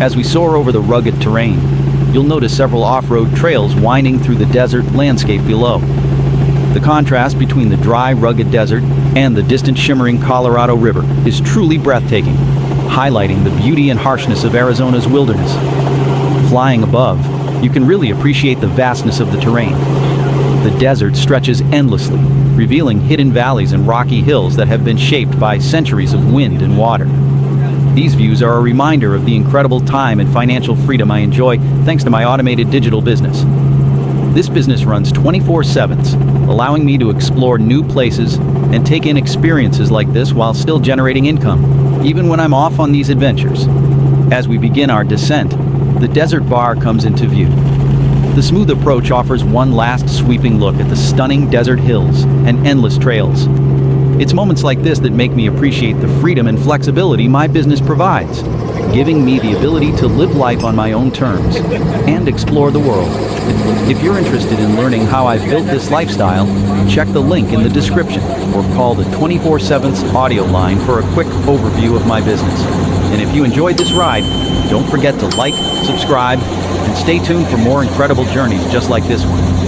As we soar over the rugged terrain, you'll notice several off-road trails winding through the desert landscape below. The contrast between the dry, rugged desert and the distant shimmering Colorado River is truly breathtaking, highlighting the beauty and harshness of Arizona's wilderness. Flying above, you can really appreciate the vastness of the terrain. The desert stretches endlessly, revealing hidden valleys and rocky hills that have been shaped by centuries of wind and water. These views are a reminder of the incredible time and financial freedom I enjoy thanks to my automated digital business. This business runs 24/7, allowing me to explore new places and take in experiences like this while still generating income, even when I'm off on these adventures. As we begin our descent, the desert bar comes into view. The smooth approach offers one last sweeping look at the stunning desert hills and endless trails. It's moments like this that make me appreciate the freedom and flexibility my business provides, giving me the ability to live life on my own terms and explore the world. If you're interested in learning how I've built this lifestyle, check the link in the description or call the 24/7 audio line for a quick overview of my business. And if you enjoyed this ride, don't forget to like, subscribe, and stay tuned for more incredible journeys just like this one.